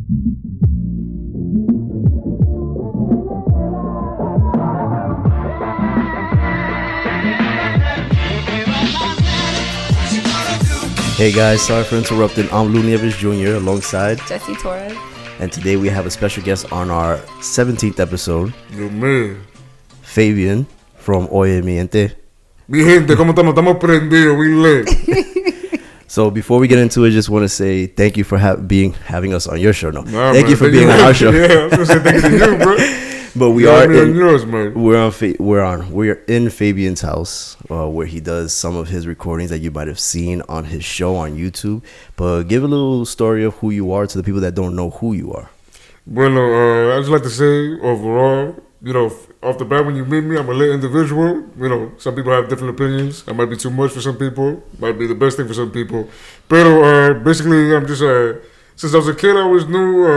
Hey guys, sorry for interrupting. I'm Lou Nieves Jr. alongside Jesse Torres. And today we have a special guest on our 17th episode. Yo, man. Fabian from Oye Mi Gente. Mi gente, ¿cómo estamos? Estamos prendidos. We lit. So before we get into it, just want to say thank you for having us on your show. No, nah, thank man, you for being on our show. Yeah, I was gonna say thank you to you, bro. But we are in yours, man. We're in Fabian's house where he does some of his recordings that you might have seen on his show on YouTube. But give a little story of who you are to the people that don't know who you are. Bueno, I just like to say overall, you know, off the bat when you meet me, I'm a lit individual. You know, some people have different opinions. I might be too much for some people. Might be the best thing for some people. But basically, I'm just since I was a kid, I always knew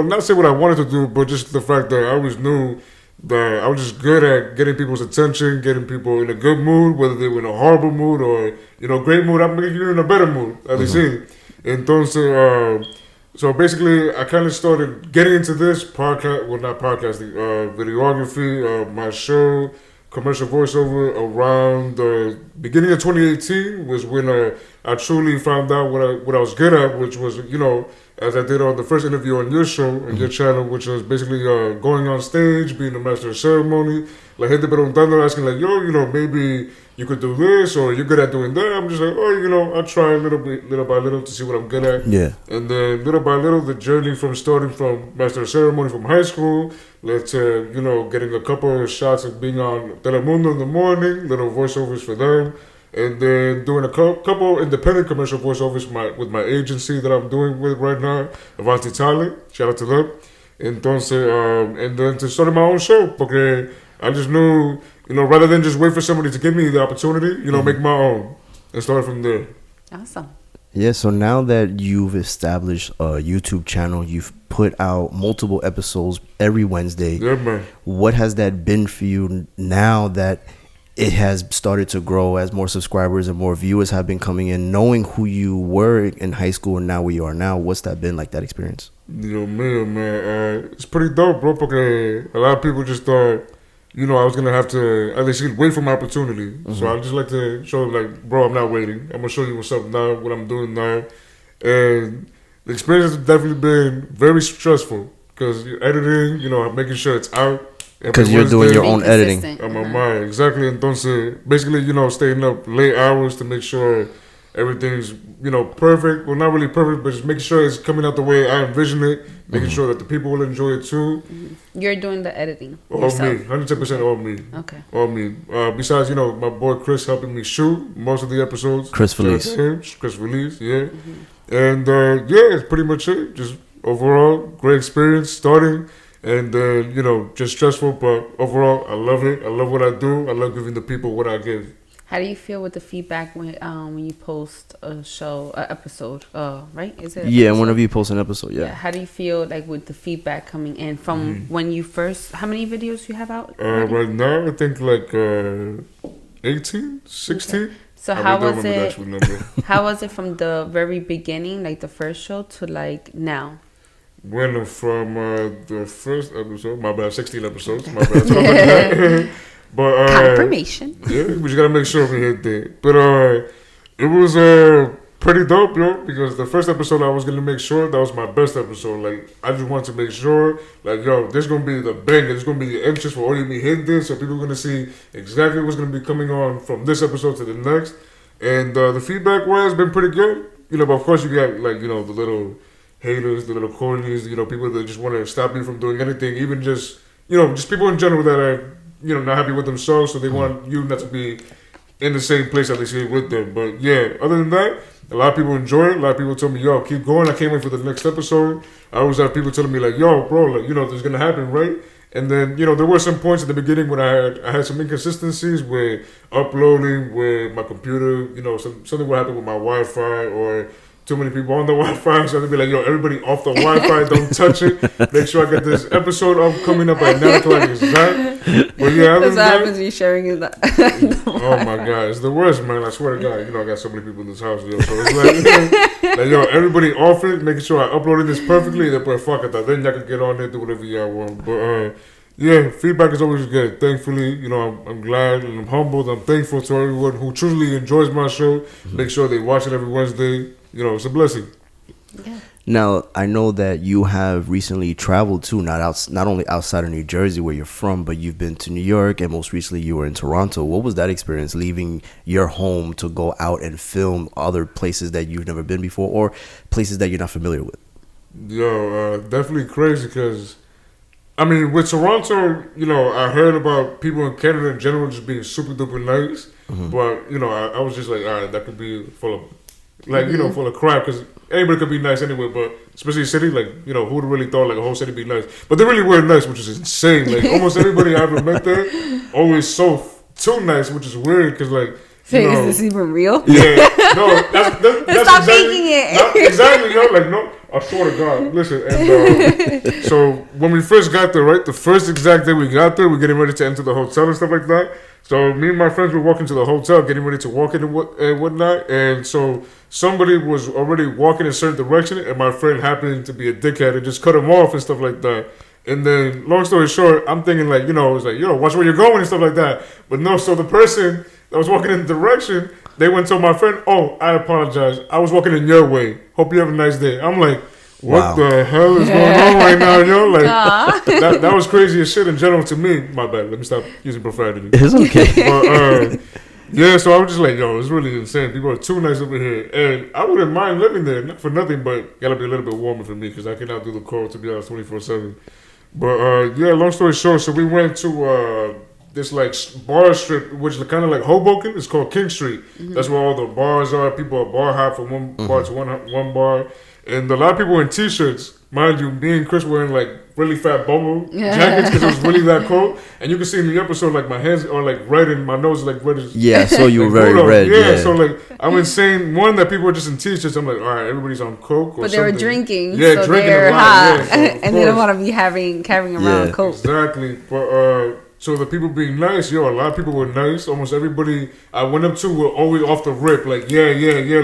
not say what I wanted to do, but just the fact that I always knew that I was just good at getting people's attention, getting people in a good mood, whether they were in a horrible mood or, you know, great mood. I'm making you in a better mood, as they say. Entonces, so basically, I kind of started getting into this podcast, well, not podcasting, videography, my show, commercial voiceover around the beginning of 2018 was when I truly found out what I was good at, which was, you know, as I did on the first interview on your show and your channel, which was basically going on stage, being the master of ceremony, like gente preguntando, asking like, yo, you know, maybe you could do this or you're good at doing that. I'm just like, oh, you know, I'll try little by little to see what I'm good at. Yeah. And then little by little, the journey from starting from master of ceremony from high school led to, you know, getting a couple of shots of being on Telemundo in the morning, little voiceovers for them. And then doing a couple independent commercial voiceovers with my agency that I'm doing with right now, Avanti Talent. Shout out to them. Entonces, and then to start my own show, porque I just knew, you know, rather than just wait for somebody to give me the opportunity, you know, make my own and start from there. Awesome. Yeah, so now that you've established a YouTube channel, you've put out multiple episodes every Wednesday. Yeah, man. What has that been for you now that it has started to grow as more subscribers and more viewers have been coming in, knowing who you were in high school and now where you are now? What's that been like, that experience? Yo, man, it's pretty dope, bro, because a lot of people just thought, you know, I was going to have to at least wait for my opportunity. Mm-hmm. So I just like to show them, like, bro, I'm not waiting. I'm going to show you what's up now, what I'm doing now. And the experience has definitely been very stressful because you're editing, you know, making sure it's out. Because you're doing your own editing. On my mind, exactly. Entonces, basically, you know, staying up late hours to make sure everything's, you know, perfect. Well, not really perfect, but just making sure it's coming out the way I envision it. Making sure that the people will enjoy it too. You're doing the editing all yourself. Me, 110% all me. Okay. All me. Besides, you know, my boy Chris helping me shoot most of the episodes. Chris Felice, yeah. And yeah, it's pretty much it. Just overall, great experience starting. And you know, just stressful, but overall, I love it. I love what I do. I love giving the people what I give. How do you feel with the feedback when you post a episode? Right? Is it? Yeah, whenever you post an episode, yeah. How do you feel like with the feedback coming in from when you first? How many videos you have out? Right now, I think like 18, 16. Okay. So how was it? How was it from the very beginning, like the first show, to like now? Bueno, from the first episode, my bad, 16 episodes, my bad. But confirmation. Yeah, we just gotta make sure we hit that. But it was pretty dope, yo, because the first episode I was gonna make sure that was my best episode. Like, I just wanted to make sure, like, yo, this gonna be the banger, this gonna be the entrance for Oye Mi Gente, so people are gonna see exactly what's gonna be coming on from this episode to the next. And the feedback was been pretty good, you know. But of course, you got, like, you know, the little haters, the little cornies, you know, people that just want to stop you from doing anything, even just, you know, just people in general that are, you know, not happy with themselves, so they want you not to be in the same place that they see with them. But yeah, other than that, a lot of people enjoy it. A lot of people told me, yo, keep going. I can't wait for the next episode. I always have people telling me, like, yo, bro, like, you know, this is going to happen, right? And then, you know, there were some points at the beginning when I had some inconsistencies with uploading with my computer, you know, something would happen with my Wi-Fi or, too many people on the Wi-Fi, so I'd be like, yo, everybody off the Wi-Fi, don't touch it. Make sure I get this episode up coming up at 9 o'clock exact. But yeah, that's what happens when you're sharing it. Oh my God, it's the worst, man. I swear to God, you know, I got so many people in this house, yo. So it's like yo, everybody off it, making sure I uploaded this perfectly. Then fuck it, then y'all can get on there, do whatever y'all want. But yeah, feedback is always good. Thankfully, you know, I'm glad and I'm humbled. I'm thankful to everyone who truly enjoys my show. Mm-hmm. Make sure they watch it every Wednesday. You know, it's a blessing. Yeah. Now, I know that you have recently traveled too, not only outside of New Jersey where you're from, but you've been to New York, and most recently you were in Toronto. What was that experience, leaving your home to go out and film other places that you've never been before or places that you're not familiar with? Yo, definitely crazy because, I mean, with Toronto, you know, I heard about people in Canada in general just being super duper nice, mm-hmm. but, you know, I was just like, all right, that could be full of, like, you know, full of crap, because anybody could be nice anyway, but especially a city, like, you know, who would really thought, like, a whole city be nice? But they really were nice, which is insane. Like, almost everybody I ever met there, always so too nice, which is weird, because, like, so is this even real? Yeah. No, that's stop exactly, faking it. Not, exactly, yo, like, no, I swear to God. Listen, and so when we first got there, right, the first exact day we got there, we're getting ready to enter the hotel and stuff like that. So me and my friends were walking to the hotel, getting ready to walk in and whatnot. And so somebody was already walking in a certain direction, and my friend happened to be a dickhead and just cut him off and stuff like that. And then, long story short, I'm thinking like, you know, it was like, yo, watch where you're going and stuff like that. But no, so the person that was walking in the direction, they went to my friend, oh, I apologize. I was walking in your way. Hope you have a nice day. I'm like, what the hell is going on right now, yo? Like, that was crazy as shit in general to me. My bad. Let me stop using profanity. It's okay. But, yeah, so I was just like, yo, it's really insane. People are too nice over here. And I wouldn't mind living there, not for nothing, but gotta be a little bit warmer for me because I cannot do the cold, to be honest, 24/7. But, yeah, long story short, so we went to this, like, bar strip, which is kind of like Hoboken. It's called King Street. Mm-hmm. That's where all the bars are. People are bar hop from one bar to one bar. And a lot of people in T-shirts. Mind you, me and Chris were in, like, really fat bubble jackets because it was really that cold. And you can see in the episode, like, my hands are, like, red and my nose is, like, red as... Yeah, so you were very red. Yeah, so, like, I'm insane. One, that people are just in T-shirts. I'm like, all right, everybody's on Coke or but something. they were drinking. Yeah, so drinking they're a lot. hot. Yeah, so and they don't want to be carrying around Coke. Exactly. But, so the people being nice, yo, a lot of people were nice. Almost everybody I went up to were always off the rip, like, yeah,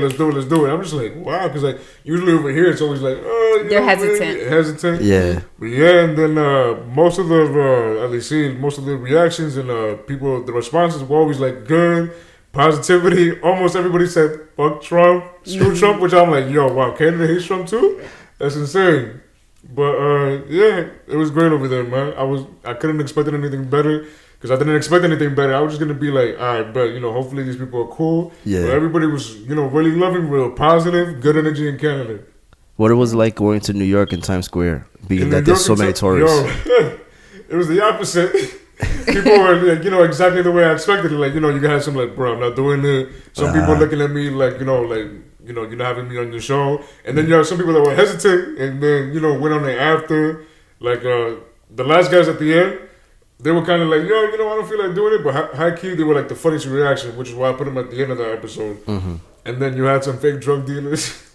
let's do it. I'm just like, wow, because like usually over here it's always like, oh, they're hesitant. Yeah. But yeah, and then most of the reactions and people, the responses were always like good, positivity. Almost everybody said fuck Trump, screw Trump, which I'm like, yo, wow, Canada hates Trump too? That's insane. But yeah, it was great over there, man. I couldn't expect anything better because I didn't expect anything better. I was just gonna be like, all right, but you know, hopefully these people are cool. Yeah. But everybody was, you know, really loving, real positive, good energy in Canada. What it was like going to New York in Times Square, being that there's so many tourists. Yo, it was the opposite. People were like, you know, exactly the way I expected it. Like, you know, you had some like, bro, I'm not doing it. Some people looking at me like, you know, you're not having me on your show. And then you have some people that were hesitant and then, you know, went on there after. Like, the last guys at the end, they were kind of like, yo, you know, I don't feel like doing it. But high key, they were like the funniest reaction, which is why I put them at the end of the episode. Mm-hmm. And then you had some fake drug dealers.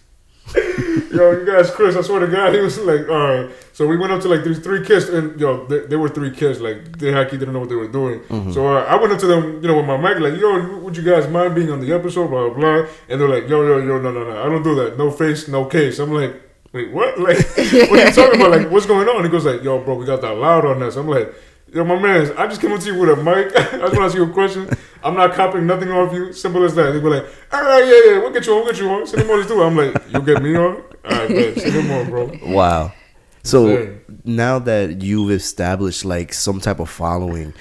Yo, you guys, Chris, I swear to God, he was like, all right. So we went up to like these 3 kids, and yo, they were 3 kids. Like, they high key didn't know what they were doing. Mm-hmm. So I went up to them, you know, with my mic, like, yo, would you guys mind being on the episode, blah, blah, blah. And they're like, yo, no, I don't do that. No face, no case. I'm like, wait, what? Like, what are you talking about? Like, what's going on? He goes like, yo, bro, we got that loud on us. I'm like, yo, my man, I just came up to you with a mic. I just want to ask you a question. I'm not copying nothing off you. Simple as that. They go like, all right, yeah, we'll get you on. Send him on this too. I'm like, you'll get me on? All right, man, send him on, bro. Wow. So now that you've established like some type of following,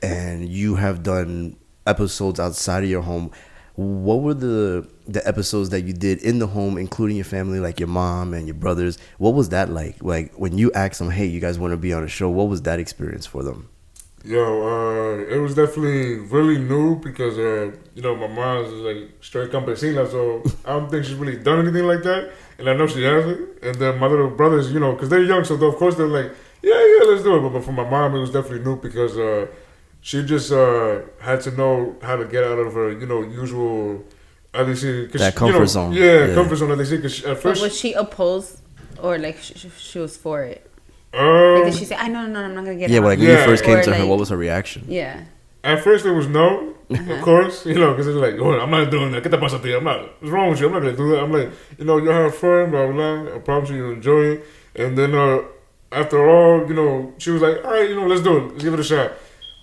and you have done episodes outside of your home, what were the episodes that you did in the home, including your family, like your mom and your brothers? What was that like? Like when you asked them, hey, you guys want to be on a show, what was that experience for them? Yo, it was definitely really new because, you know, my mom's like straight campesina, so I don't think she's really done anything like that. And I know she hasn't. And then my little brothers, you know, because they're young, so of course they're like, yeah, let's do it. But for my mom, it was definitely new because she just had to know how to get out of her, you know, usual At least that comfort zone. Yeah, comfort zone. At least because at first. But was she opposed or like she was for it? Did she say, "I no, I'm not gonna get"? Yeah, out. like when you first came to like, her, what was her reaction? Yeah. At first, it was no, of course, because it's like, oh, I'm not doing that. Get the bus up there. I'm not. What's wrong with you? I'm not gonna do that. I'm like, you'll have fun, blah blah. I promise you, you'll enjoy it. And then after all, she was like, all right, let's do it. Let's give it a shot.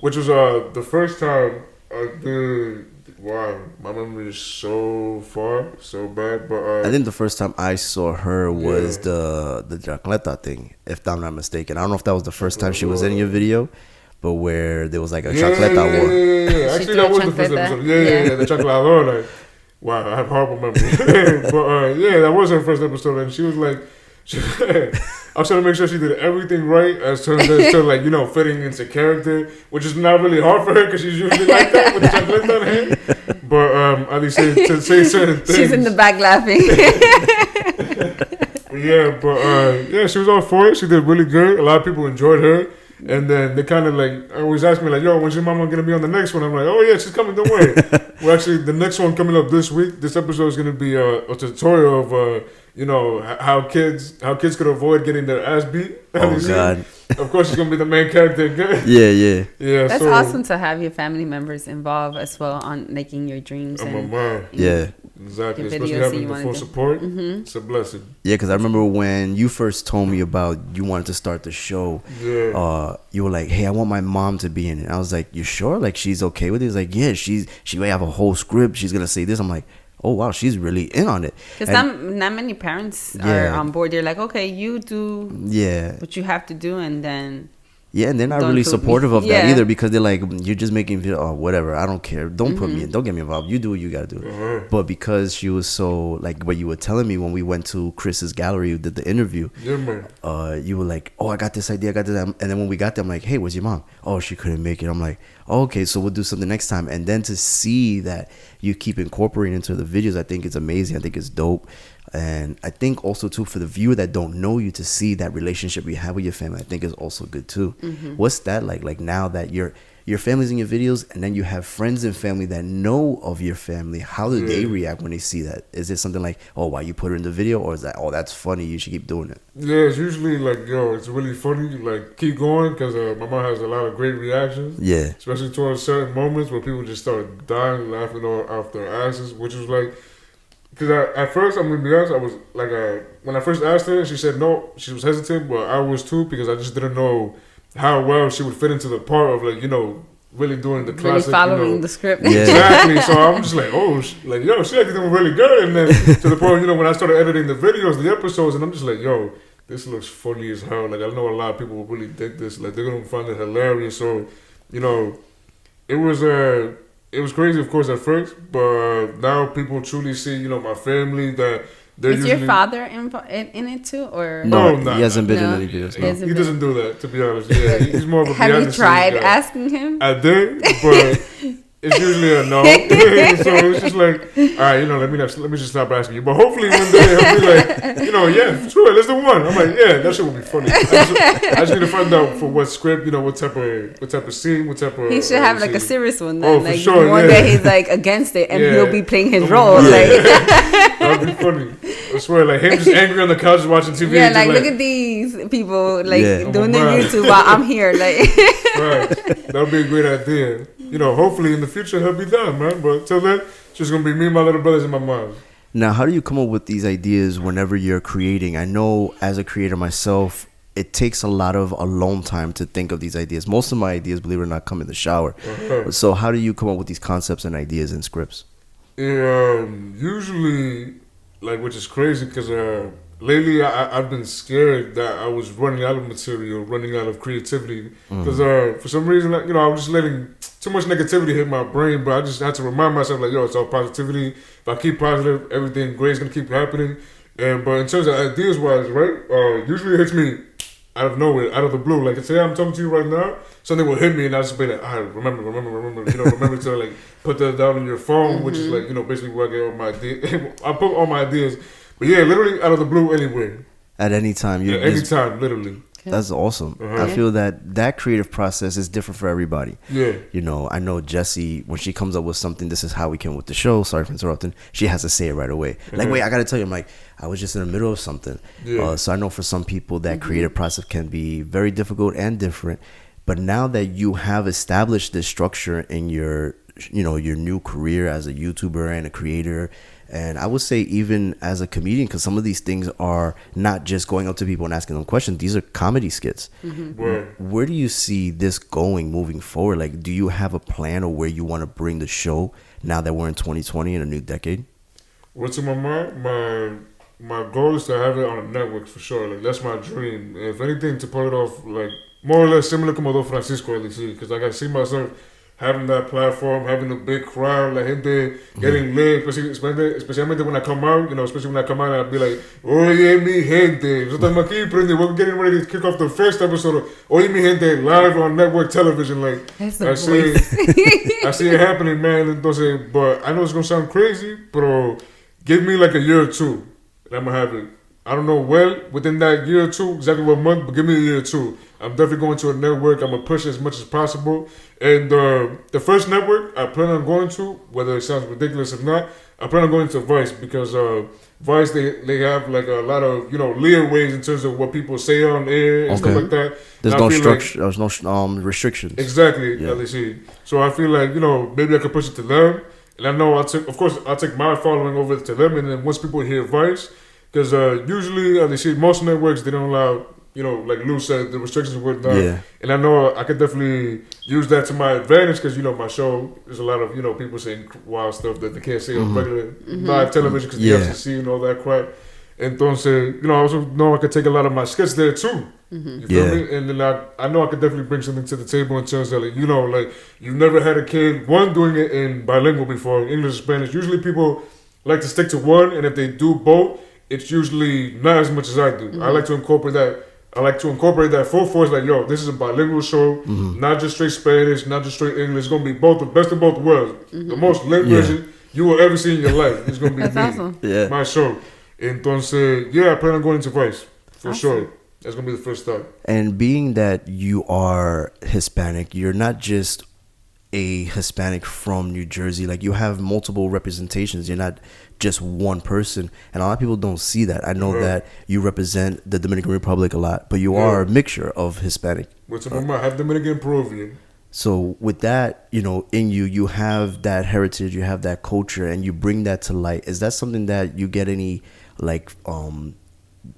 Which was the first time I did. Wow, my memory is so bad. But I think the first time I saw her was the Jacleta thing, if I'm not mistaken. I don't know if that was the first time she was in your video, but where there was like a Chacleta war. Yeah. Actually, that was the first episode. Yeah, the Chacleta. Like, wow, I have horrible memory. But that was her first episode, and she was like, I was trying to make sure she did everything right as terms to like fitting into character, which is not really hard for her because she's usually like that with the chocolate on her. But at least to say certain things. She's in the back laughing. She was all for it. She did really good. A lot of people enjoyed her. And then they kind of like always ask me like, yo, when's your mama gonna be on the next one? I'm like, oh yeah, she's coming. Don't worry. Well, actually, the next one coming up this week. This episode is gonna be a tutorial of how kids could avoid getting their ass beat. Oh God! Of course, she's gonna be the main character again. Yeah. That's awesome to have your family members involved as well on making your dreams. And my mom. Yeah. Exactly, especially having the full support. It's a blessing. Yeah, because I remember when you first told me about you wanted to start the show. Yeah. You were like, "Hey, I want my mom to be in it." I was like, "You sure? Like, she's okay with it?" He's like, "Yeah, she may have a whole script. She's gonna say this." I'm like, "Oh wow, she's really in on it." Because not many parents are on board. They're like, "Okay, you do what you have to do," and then. Yeah, and they're not really supportive of that either because they're like, you're just making video. Oh, whatever. I don't care. Don't put me in. Don't get me involved. You do what you got to do. But because she was so, like what you were telling me when we went to Chris's gallery, you did the interview. Yeah, man. You were like, oh, I got this idea. I got this. And then when we got there, I'm like, hey, where's your mom? Oh, she couldn't make it. I'm like, oh, okay, so we'll do something next time. And then to see that you keep incorporating into the videos, I think it's amazing. I think it's dope. And I think also too for the viewer that don't know you to see that relationship you have with your family, I think is also good too. What's that like? Like now that your family's in your videos and then you have friends and family that know of your family, how do they react when they see that? Is it something like, oh, why you put her in the video? Or is that, oh, that's funny, you should keep doing it? Yeah, it's usually like, yo, it's really funny. Like, keep going because my mom has a lot of great reactions. Yeah. Especially towards certain moments where people just start dying, laughing off their asses, which was like, because at first, I'm going to be honest, I was like, when I first asked her, she said no, she was hesitant, but I was too, because I just didn't know how well she would fit into the part of, like, really doing the classic. Really following the script. Yeah. Exactly. So I'm just like, oh, she actually doing really good. And then to the point, when I started editing the videos, the episodes, and I'm just like, yo, this looks funny as hell. Like, I know a lot of people will really dig this. Like, they're going to find it hilarious. So, it was crazy, of course, at first, but now people truly see, my family that they're Is your father in it too, or no? He hasn't been in any videos. No. He doesn't do that, to be honest. Yeah, he's more of a. Have you tried asking him? I did, but it's usually a no. So it's just like, all right, let me just stop asking you. But hopefully one day he'll be like, yeah, sure, let's do one. I'm like, yeah, that shit will be funny. I just need to find out for what script, what type of scene, what type of. He should have like a serious one. Then. Oh, like, for sure. One day he's like against it, and he'll be playing his role. That'd be funny. I swear, like him just angry on the couch watching TV. Yeah, like look at these people doing their YouTube while I'm here. Like, right, that'd be a great idea. Hopefully in the future he'll be done, man. But till then, it's just gonna be me, my little brothers, and my mom. Now, how do you come up with these ideas whenever you're creating? I know as a creator myself, it takes a lot of alone time to think of these ideas. Most of my ideas, believe it or not, come in the shower. So how do you come up with these concepts and ideas and scripts? Usually, which is crazy because lately I've been scared that I was running out of material, running out of creativity. Because for some reason, I was just letting too much negativity hit my brain. But I just had to remind myself, it's all positivity. If I keep positive, everything great is going to keep happening. But in terms of ideas wise, right, usually it hits me out of nowhere, out of the blue. Like, say I'm talking to you right now, something will hit me and I'll just be like, remember, remember to put that down on your phone, which is basically where I get all my ideas. I put all my ideas. But yeah, literally out of the blue anywhere. At any time. Anytime, literally. That's awesome. I feel that creative process is different for everybody. Yeah. You know, I know Jessie, when she comes up with something, this is how we came with the show. Sorry for interrupting. She has to say it right away. Like, wait, I got to tell you, I'm like, I was just in the middle of something. Yeah. So I know for some people that creative process can be very difficult and different. But now that you have established this structure in your, you know, your new career as a YouTuber and a creator, and I would say even as a comedian, because some of these things are not just going up to people and asking them questions. These are comedy skits. Where do you see this going moving forward? Like, do you have a plan of where you want to bring the show now that we're in 2020 in a new decade? What's in my mind? My goal is to have it on a network for sure. Like, that's my dream. If anything, to pull it off, like, more or less similar como do Francisco, because like, I see myself having that platform, having a big crowd, la gente getting lit, especially when I come out, you know, especially when I come out, I'll be like, Oye Mi Gente. Nosotros aquí, we're getting ready to kick off the first episode of Oye Mi Gente live on network television. Like, I see it happening, man. Entonces, but I know it's going to sound crazy, but give me like a year or two, and I'm going to have it. I don't know within that year or two, exactly what month, but give me a year or two. I'm definitely going to a network. I'm going to push as much as possible. And the first network I plan on going to, whether it sounds ridiculous or not, I plan on going to Vice, because Vice, they have like a lot of, you know, leeways in terms of what people say on air and stuff like that. There's no structure, there's no restrictions. Exactly, LEC. So I feel like, you know, maybe I could push it to them. And I know I'll take my following over to them. And then once people hear Vice, because usually, they see most networks, they don't allow, you know, like Lou said, the restrictions and whatnot. Yeah. And I know I could definitely use that to my advantage, because, you know, my show, there's a lot of, you know, people saying wild stuff that they can't say on regular live television because the FCC and all that crap. Entonces, you know, I also know I could take a lot of my skits there too. You feel me? And then I know I could definitely bring something to the table in terms of, like, you know, like, you've never had a kid, doing it in bilingual before, English and Spanish. Usually people like to stick to one, and if they do both, it's usually not as much as I do. I like to incorporate that. I like to incorporate that full force. Like, yo, this is a bilingual show, not just straight Spanish, not just straight English. It's gonna be both, the best of both worlds. The most lit version you will ever see in your life. It's gonna be me, my show. Entonces, I plan on going into Vice for sure. That's gonna be the first start. And being that you are Hispanic, you're not just a Hispanic from New Jersey. Like, you have multiple representations. You're not just one person, and a lot of people don't see that. I know that you represent the Dominican Republic a lot, but you are a mixture of Hispanic. Which I have Dominican, Peruvian. So with that, you know, in you have that heritage, you have that culture, and you bring that to light. Is that something that you get any, like,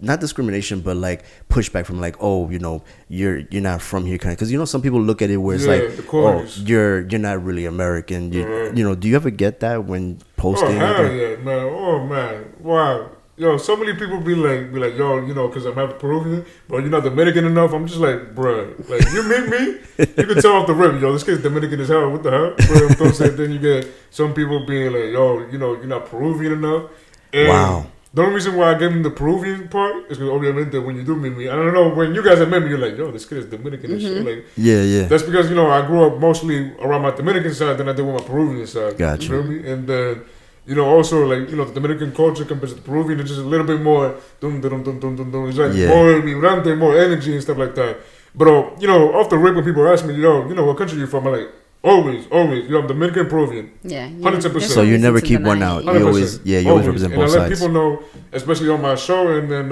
not discrimination, but like pushback from, like, oh, you know, you're not from here, kind of, because, you know, some people look at it where it's like, oh, you're not really American. You know, do you ever get that when posting? Oh, hell yeah, man. Oh, man. Wow. Yo, so many people be like, yo, you know, because I'm half Peruvian, but you're not Dominican enough. I'm just like, bruh, like, you meet me, you can tell off the rip, yo, this kid's Dominican as hell. What the hell? But then you get some people being like, yo, you know, you're not Peruvian enough. And wow. The only reason why I gave him the Peruvian part is because, obviously, when you do meet me, I don't know, when you guys have met me, you're like, yo, this kid is Dominican and shit. Like, that's because, you know, I grew up mostly around my Dominican side than I did with my Peruvian side. Gotcha. You feel me? And then, you know, also, like, you know, the Dominican culture compared to the Peruvian is just a little bit more, it's like more vibrante, more energy and stuff like that. But, you know, off the rip, when people ask me, yo, you know, what country you from? I'm like, always. You know, I'm Dominican, Peruvian. 100%. So you never keep one out. You always, you always represent both sides. And I let people know, especially on my show, and then,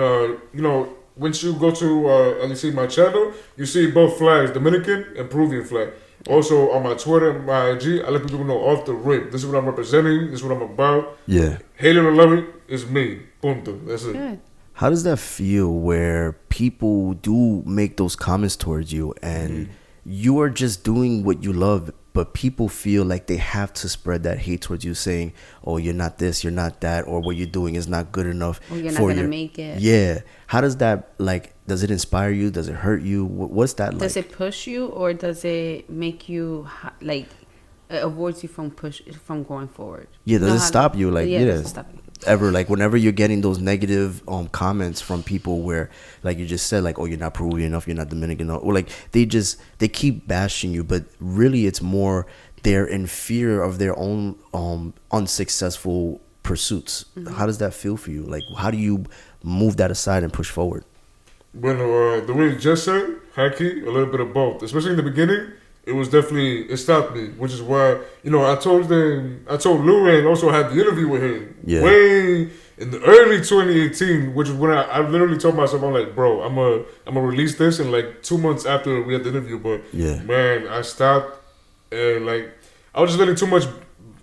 you know, once you go to, you see my channel, you see both flags, Dominican and Peruvian flag. Also, on my Twitter, my IG, I let people know off the rip. This is what I'm representing. This is what I'm about. Yeah. Hate it or love it, it's me. Punto. That's it. Good. How does that feel where people do make those comments towards you, and you are just doing what you love, but people feel like they have to spread that hate towards you, saying, oh, you're not this, you're not that, or what you're doing is not good enough. Or you're not going to make it. Yeah. How does that, like, does it inspire you? Does it hurt you? What's that like? Does it push you, or does it make you, like, it avoids you from going forward? Yeah, does it stop you? Like, does it stop you? Ever, like, whenever you're getting those negative comments from people where, like you just said, like, oh, you're not Peruvian enough, you're not Dominican enough, or like they keep bashing you, but really it's more they're in fear of their own unsuccessful pursuits. How does that feel for you? Like, how do you move that aside and push forward? The way you just said, high-key, a little bit of both. Especially in the beginning, it stopped me, which is why, I told Lou and also had the interview with him way in the early 2018, which is when I literally told myself, I'm like, bro, I'm gonna release this in like 2 months after we had the interview. But man, I stopped and like I was just letting too much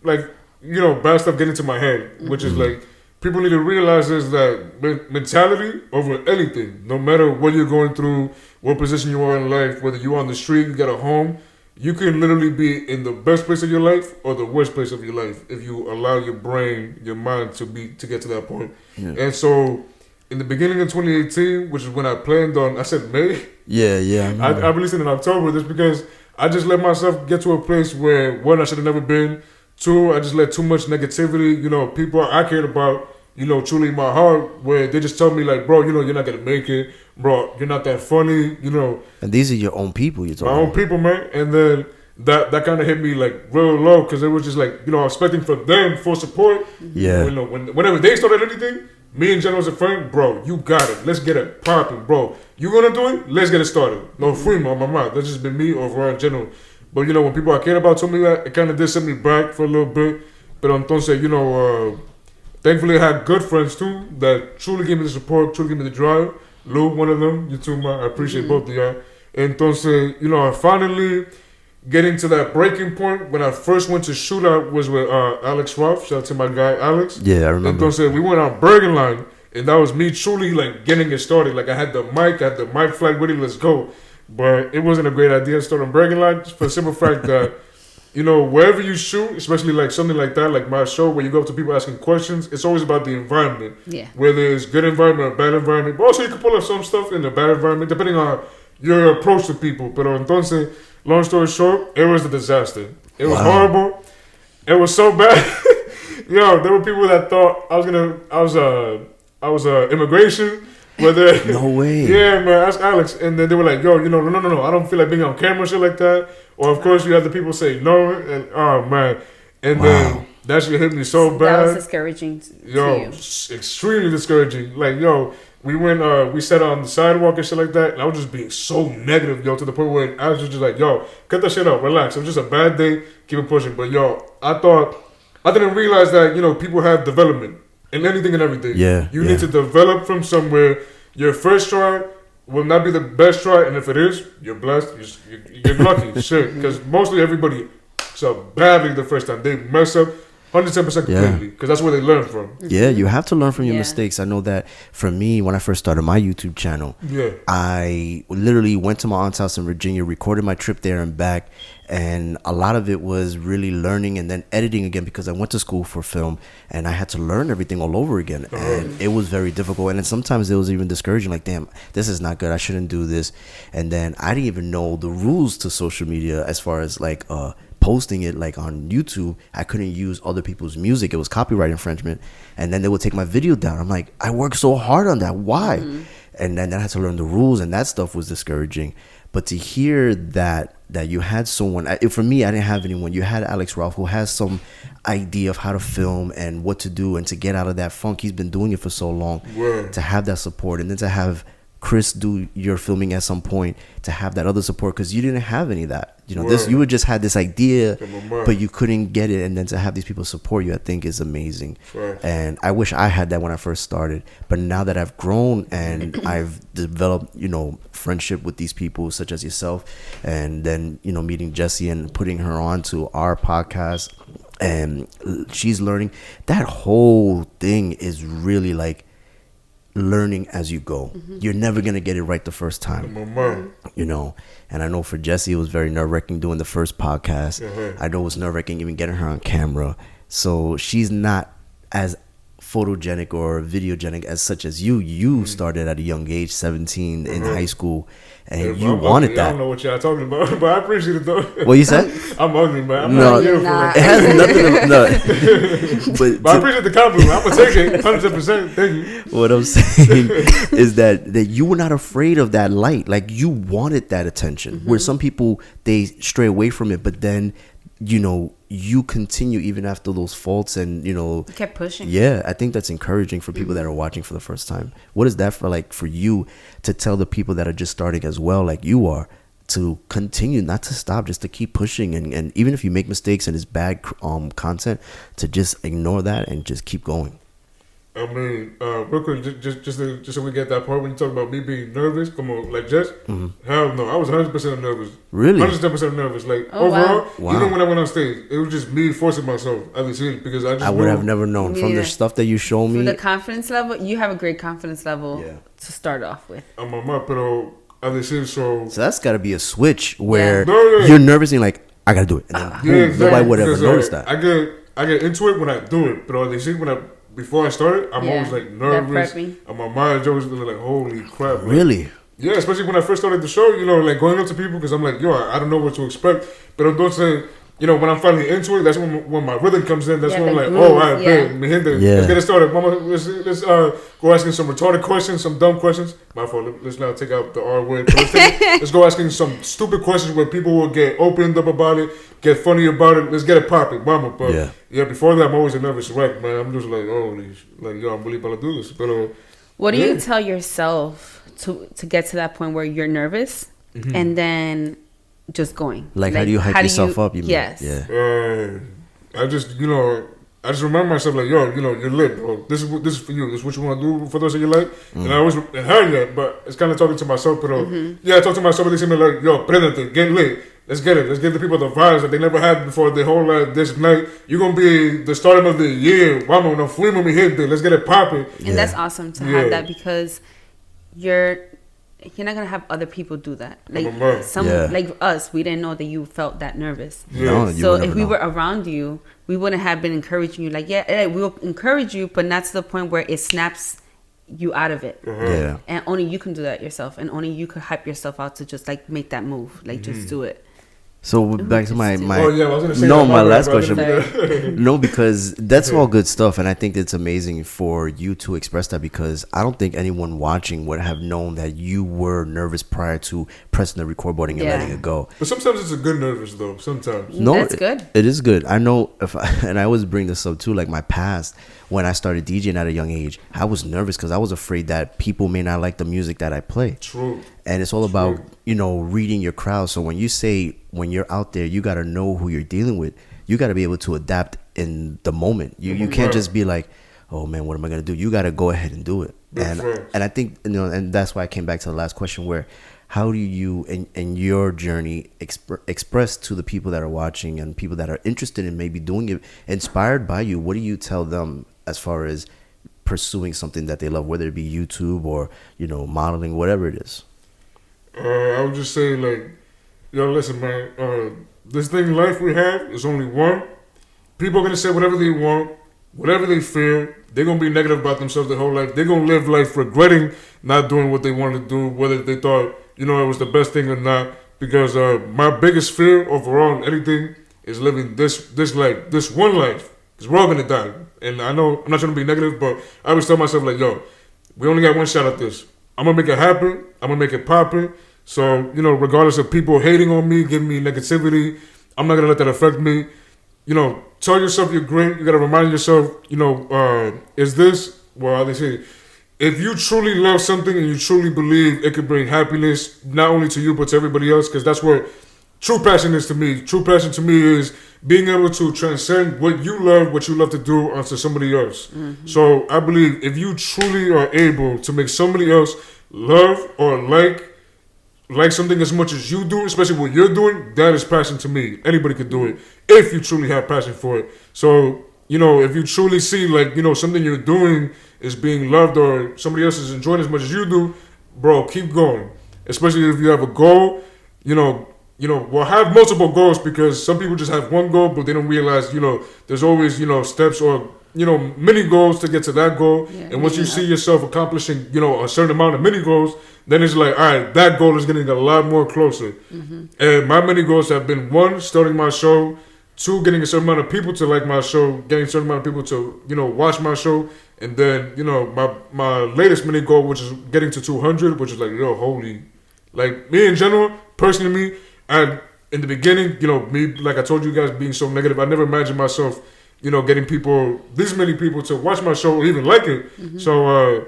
bad stuff get into my head, which is like people need to realize is that mentality over anything, no matter what you're going through, what position you are in life, whether you're on the street, you got a home. You can literally be in the best place of your life or the worst place of your life if you allow your brain, your mind to get to that point. Yeah. And so, in the beginning of 2018, which is when I planned on, I said May. Yeah. I released it in October just because I just let myself get to a place where, one, I should have never been. Two, I just let too much negativity, people I cared about, truly in my heart, where they just tell me like, bro, you're not gonna make it, bro, you're not that funny, And these are your own people you're talking about. My own people, man. And then that kind of hit me like real low because it was just like, I was expecting for them for support. Yeah. Whenever they started anything, me and Jen was a friend, bro, you got it. Let's get it popping, bro. You gonna do it? Let's get it started. No free on my mouth. That's just been me overall in general. But when people I cared about told me that, it kind of did send me back for a little bit. But entonces, thankfully I had good friends too that truly gave me the support, truly gave me the drive. Lou, one of them, you too, man. I appreciate both of y'all. Entonces, I finally getting to that breaking point when I first went to shootout was with Alex Ruff. Shout out to my guy Alex. Yeah, I remember. Entonces, we went on Bergen Line, and that was me truly like getting it started. Like I had the mic flag ready, let's go. But it wasn't a great idea to start on Bergen Line just for the simple fact that, wherever you shoot, especially like something like that, like my show where you go up to people asking questions, it's always about the environment. Yeah. Whether it's good environment or bad environment. But also you can pull up some stuff in the bad environment depending on your approach to people. But entonces, long story short, it was a disaster. It was horrible. It was so bad. There were people that thought I was immigration. No way. Yeah, man. Ask Alex, and then they were like, "Yo, no. I don't feel like being on camera, shit like that." Or of course, you have the people say no, and oh man, and then that shit hit me so bad. That was discouraging to you. Extremely discouraging. Like, we went, we sat on the sidewalk and shit like that, and I was just being so negative, to the point where Alex was just like, "Yo, cut that shit out, relax. It was just a bad day, keep it pushing." But I didn't realize that people have development. In anything and everything. You need to develop from somewhere. Your first try will not be the best try, and if it is, you're blessed. You're lucky. Shit. Because mostly everybody so badly the first time. They mess up 110% completely. Because that's where they learn from. Yeah, you have to learn from your mistakes. I know that for me, when I first started my YouTube channel, I literally went to my aunt's house in Virginia, recorded my trip there and back. And a lot of it was really learning and then editing again because I went to school for film and I had to learn everything all over again. And it was very difficult. And then sometimes it was even discouraging, like, damn, this is not good. I shouldn't do this. And then I didn't even know the rules to social media as far as like posting it like on YouTube. I couldn't use other people's music. It was copyright infringement. And then they would take my video down. I'm like, I worked so hard on that. Why? And then I had to learn the rules and that stuff was discouraging. But to hear that you had someone, for me, I didn't have anyone. You had Alex Ralph, who has some idea of how to film and what to do and to get out of that funk. He's been doing it for so long. To have that support, and then to have Chris do your filming at some point, to have that other support, because you didn't have any of that. You would just had this idea, but you couldn't get it, and then to have these people support you, I think is amazing. And I wish I had that when I first started. But now that I've grown and I've developed, friendship with these people such as yourself, and then meeting Jessie and putting her on to our podcast, and she's learning. That whole thing is really like learning as you go. You're never gonna get it right the first time. And I know for Jessie it was very nerve-wracking doing the first podcast. I know it was nerve-wracking even getting her on camera. So she's not as photogenic or videogenic as such as you started at a young age, 17 in high school, and you wanted that. I don't know what y'all talking about, but I appreciate it though. What you said? I'm ugly, man. I'm no, not beautiful. Like it has nothing to but I appreciate the compliment. I'm gonna take it 100%. Thank you. What I'm saying is that you were not afraid of that light. Like, you wanted that attention, where some people, they stray away from it, but then you continue even after those faults and, You kept pushing. Yeah, I think that's encouraging for people that are watching for the first time. What is that for you to tell the people that are just starting as well, like you are, to continue, not to stop, just to keep pushing, and even if you make mistakes and it's bad content, to just ignore that and just keep going? I mean, real quick, just so we get that part, when you talk about me being nervous, come on, like Jess, hell no, I was 100% nervous. Really? 100% nervous. Like, overall, wow. even when I went on stage, it was just me forcing myself, at least, because I would have never known from the stuff that you show me. From the confidence level, you have a great confidence level to start off with. I'm a map, pero, so that's got to be a switch where you're nervous and you're like, I got to do it. And then, exactly. Nobody would ever notice that. I get into it when I do it, but before I started, I'm always like nervous. And my mind's always like, holy crap. Really? Yeah, especially when I first started the show, like going up to people because I'm like, I don't know what to expect. But I'm don't say, when I'm finally into it, that's when my rhythm comes in. That's when I'm like, all right, Mi Gente, let's get it started. Mama, let's go asking some retarded questions, some dumb questions. My fault. Let's not take out the R word. Let's go asking some stupid questions where people will get opened up about it, get funny about it. Let's get it popping, mama. But before that, I'm always a nervous wreck, man. I'm just like, holy, I'm really about to do this. But what do you tell yourself to get to that point where you're nervous and then just going? Like how do you hype yourself up? Yes. I just remind myself like, you're lit, bro. This is for you. This is what you want to do for those of you like. And I always but it's kind of talking to myself. But I talk to myself and they seem like, prendete, get lit. Let's get it. Let's give the people the vibes that they never had before the whole this night. You're going to be the start of the year. Vamos, no fuimos, mi gente. Let's get it popping. And that's awesome to have that because you're not gonna have other people do that. Like like us, we didn't know that you felt that nervous. No, so if we were around you, we wouldn't have been encouraging you. Like we'll encourage you, but not to the point where it snaps you out of it. And only you can do that yourself, and only you could hype yourself out to just like make that move, like just do it. So back to my I was gonna say my last question. No, because that's all good stuff, and I think it's amazing for you to express that because I don't think anyone watching would have known that you were nervous prior to pressing the record button and letting it go. But sometimes it's a good nervous though. Sometimes that's good. It is good. I know and I always bring this up too. Like my past, when I started DJing at a young age, I was nervous because I was afraid that people may not like the music that I play. True. And it's all about, reading your crowd. So when you're out there, you got to know who you're dealing with. You got to be able to adapt in the moment. You can't just be like, oh man, what am I going to do? You got to go ahead and do it. And I think, and that's why I came back to the last question where how do you, in your journey, express to the people that are watching and people that are interested in maybe doing it, inspired by you, what do you tell them as far as pursuing something that they love, whether it be YouTube or, modeling, whatever it is? I would just say, like, listen, man, this thing in life we have is only one. People are going to say whatever they want, whatever they feel. They're going to be negative about themselves their whole life. They're going to live life regretting not doing what they wanted to do, whether they thought, it was the best thing or not. Because my biggest fear overall in anything is living this life, this one life. Because we're all going to die. And I know I'm not trying to be negative, but I always tell myself, like, we only got one shot at this. I'm going to make it happen. I'm going to make it poppin'. So, regardless of people hating on me, giving me negativity, I'm not going to let that affect me. Tell yourself you're great. You got to remind yourself, is this, well, they say, if you truly love something and you truly believe it could bring happiness, not only to you, but to everybody else, because that's what true passion is to me. True passion to me is being able to transcend what you love to do onto somebody else. Mm-hmm. So I believe if you truly are able to make somebody else love or like something as much as you do, especially what you're doing, that is passion to me. Anybody could do it if you truly have passion for it. So, if you truly see something you're doing is being loved or somebody else is enjoying as much as you do, bro, keep going. Especially if you have a goal, well, have multiple goals because some people just have one goal, but they don't realize, there's always, steps or, mini goals to get to that goal. Yeah, and once you see yourself accomplishing, a certain amount of mini goals, then it's like, all right, that goal is getting a lot more closer. Mm-hmm. And my mini goals have been 1, starting my show, 2, getting a certain amount of people to like my show, getting a certain amount of people to, watch my show. And then, my latest mini goal, which is getting to 200, which is like, holy, like me in general, personally, me, in the beginning, you know, me, like I told you guys, being so negative, I never imagined myself, you know, getting people, this many people to watch my show or even like it. Mm-hmm. So,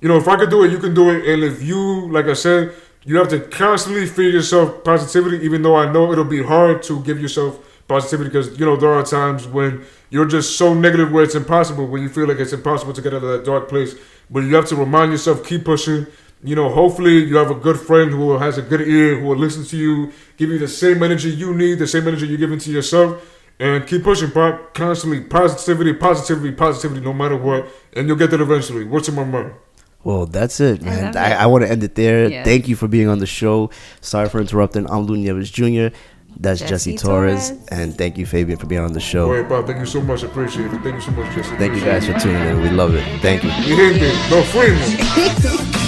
you know, if I could do it, you can do it. And if you, like I said, you have to constantly feed yourself positivity, even though I know it'll be hard to give yourself positivity because, you know, there are times when you're just so negative where it's impossible, when you feel like it's impossible to get out of that dark place. But you have to remind yourself, keep pushing. You know, hopefully you have a good friend who has a good ear, who will listen to you, give you the same energy you need, the same energy you're giving to yourself. And keep pushing, constantly. Positivity, no matter what. And you'll get there eventually. What's in my mind? Well, that's it, man. I want to end it there. Yeah. Thank you for being on the show. Sorry for interrupting. I'm Lou Nieves Jr. That's Jesse Torres. And thank you, Fabian, for being on the show. Wait, Bob, thank you so much. I appreciate it. Thank you so much, Jesse. Thank you guys for tuning in. We love it. Thank you. Mi gente, no fuimos.